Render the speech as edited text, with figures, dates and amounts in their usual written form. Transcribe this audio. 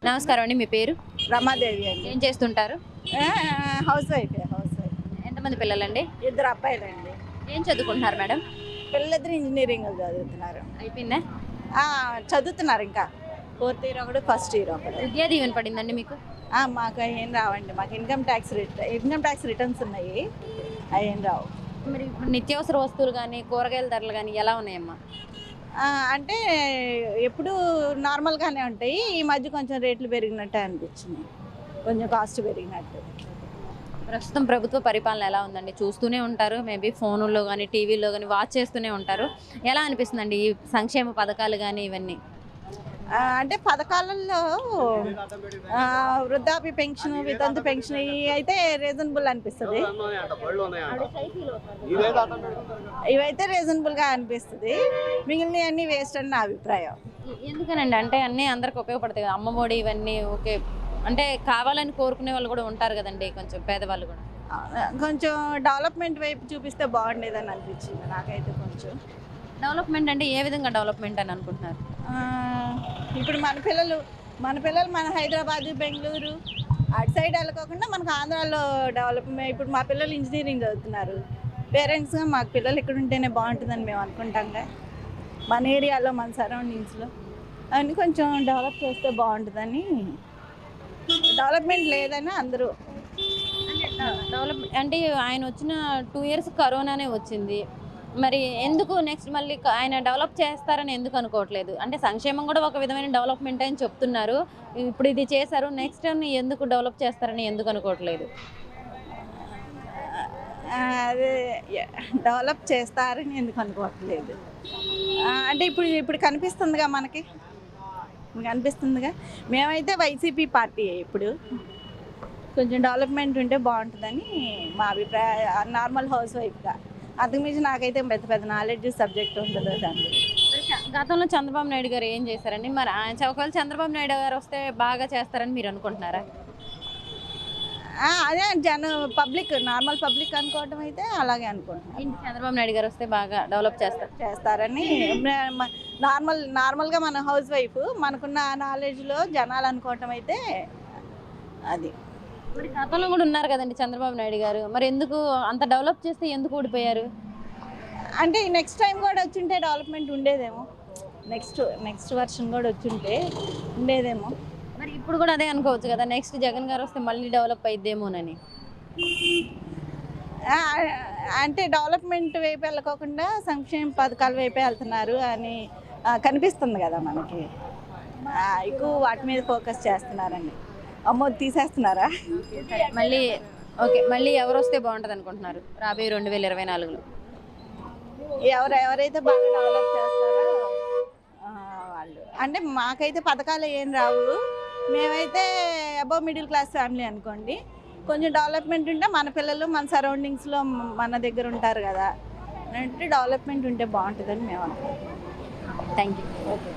నమస్కారం అండి. మీ పేరు? రమాదేవి అండి. ఏం చేస్తుంటారు? House wife. ఎంతమంది పిల్లలండి? ఇద్దరు అబ్బాయిలండి. ఏం చదువుకుంటున్నారు మేడం? పిల్లలిద్దరు ఇంజనీరింగ్ చదువుతున్నారు. అయిపోయిందా? చదువుతున్నారు ఇంకా. 4th ఇయర్ ఒకడు, ఫస్ట్ ఇయర్ ఒకడు. విద్యా దీవెన పడిందండి మీకు? మాకు ఏం రావండి. మాకు ఇన్కమ్ ట్యాక్స్ రిటర్న్స్ ఉన్నాయి, అవి ఏం రావు. మరి ఇప్పుడు నిత్యావసర వస్తువులు కానీ కూరగాయల ధరలు కానీ ఎలా ఉన్నాయమ్మా? అంటే ఎప్పుడు నార్మల్గానే ఉంటాయి. ఈ మధ్య కొంచెం రేట్లు పెరిగినట్టు అనిపించింది, కొంచెం కాస్ట్ పెరిగినట్టు. ప్రస్తుతం ప్రభుత్వ పరిపాలన ఎలా ఉందండి? చూస్తూనే ఉంటారు, మేబీ ఫోన్లో కానీ టీవీలో కానీ వాచ్ చేస్తూనే ఉంటారు. ఎలా అనిపిస్తుందండి ఈ సంక్షేమ పథకాలు కానీ ఇవన్నీ? అంటే పథకాలలో వృద్ధాప్య పెన్షన్, వితంతు పెన్షన్ ఇవి అయితే రీజనబుల్ అనిపిస్తుంది. ఇవైతే రీజనబుల్గా అనిపిస్తుంది. మిగిలిన అన్ని వేస్ట్ అని నా అభిప్రాయం. ఎందుకనండి? అంటే అన్నీ అందరికి ఉపయోగపడతాయి కదా, అమ్మఒడి ఇవన్నీ. ఓకే, అంటే కావాలని కోరుకునే వాళ్ళు కూడా ఉంటారు కదండి, కొంచెం పేదవాళ్ళు కూడా. కొంచెం డెవలప్మెంట్ వైపు చూపిస్తే బాగుండేదని అనిపించింది నాకైతే. కొంచెం డెవలప్మెంట్ అంటే ఏ విధంగా డెవలప్మెంట్ అని అనుకుంటున్నారు? ఇప్పుడు మన పిల్లలు మన హైదరాబాద్, బెంగళూరు అటు సైడ్ వెళ్ళకోకుండా మనకు ఆంధ్రాలో డెవలప్మెంట్. ఇప్పుడు మా పిల్లలు ఇంజనీరింగ్ చదువుతున్నారు. పేరెంట్స్గా మాకు పిల్లలు ఇక్కడ ఉంటేనే బాగుంటుందని మేము అనుకుంటాంగా. మన ఏరియాలో, మన సరౌండింగ్స్లో అవన్నీ కొంచెం డెవలప్ చేస్తే బాగుంటుందని. డెవలప్మెంట్ లేదని అందరూ. డెవలప్ అంటే ఆయన వచ్చిన 2 years కరోనానే వచ్చింది. మరి ఎందుకు నెక్స్ట్ మళ్ళీ ఆయన డెవలప్ చేస్తారని ఎందుకు అనుకోవట్లేదు? అంటే సంక్షేమం కూడా ఒక విధమైన డెవలప్మెంట్ అని చెప్తున్నారు. ఇప్పుడు ఇది చేశారు, నెక్స్ట్ ఎందుకు డెవలప్ చేస్తారని ఎందుకు అనుకోవట్లేదు? అదే డెవలప్ చేస్తారని ఎందుకు అనుకోవట్లేదు అంటే ఇప్పుడు కనిపిస్తుందిగా, మనకి కనిపిస్తుందిగా. మేమైతే వైసీపీ పార్టీ. ఇప్పుడు కొంచెం డెవలప్మెంట్ ఉంటే బాగుంటుందని మా అభిప్రాయం, నార్మల్ హౌస్ వైఫ్గా. అంతకుమించి నాకైతే పెద్ద నాలెడ్జ్ సబ్జెక్ట్ ఉండదు దాన్ని. గతంలో చంద్రబాబు నాయుడు గారు ఏం చేశారండి? మరి ఒకవేళ చంద్రబాబు నాయుడు గారు వస్తే బాగా చేస్తారని మీరు అనుకుంటున్నారా? అదే నార్మల్ పబ్లిక్ అనుకోవటం అయితే అలాగే అనుకుంటున్నాను. చంద్రబాబు నాయుడు గారు వస్తే బాగా డెవలప్ చేస్తారని. నార్మల్గా మన హౌస్ వైఫ్, మనకున్న నాలెడ్జ్లో జనాలు అనుకోవటం అయితే అది. మరి గతంలో కూడా ఉన్నారు కదండి చంద్రబాబు నాయుడు గారు, మరి ఎందుకు అంత డెవలప్ చేస్తే ఎందుకు ఓడిపోయారు? అంటే నెక్స్ట్ టైం కూడా వచ్చుంటే డెవలప్మెంట్ ఉండేదేమో. నెక్స్ట్ వర్షన్ కూడా వచ్చుంటే ఉండేదేమో. మరి ఇప్పుడు కూడా అదే అనుకోవచ్చు కదా, నెక్స్ట్ జగన్ గారు వస్తే మళ్ళీ డెవలప్ అయిద్దేమోనని. అంటే డెవలప్మెంట్ వైపు వెళ్ళకోకుండా సంక్షేమ పథకాల వైపే వెళ్తున్నారు అని కనిపిస్తుంది కదా మనకి. ఎక్కువ వాటి మీద ఫోకస్ చేస్తున్నారండి. అమ్మో, తీసేస్తున్నారా? మళ్ళీ ఎవరు వస్తే బాగుంటుంది అనుకుంటున్నారు రాబోయే 2024లో? ఎవరైతే బాగా డెవలప్ చేస్తారో వాళ్ళు. అంటే మాకైతే పథకాలు ఏం రావు. మేమైతే అబవ్ మిడిల్ క్లాస్ ఫ్యామిలీ అనుకోండి. కొంచెం డెవలప్మెంట్ ఉంటే మన పిల్లలు మన సరౌండింగ్స్లో మన దగ్గర ఉంటారు కదా, అంటే డెవలప్మెంట్ ఉంటే బాగుంటుందని మేము అనుకుంటున్నాం. Thank you. ఓకే.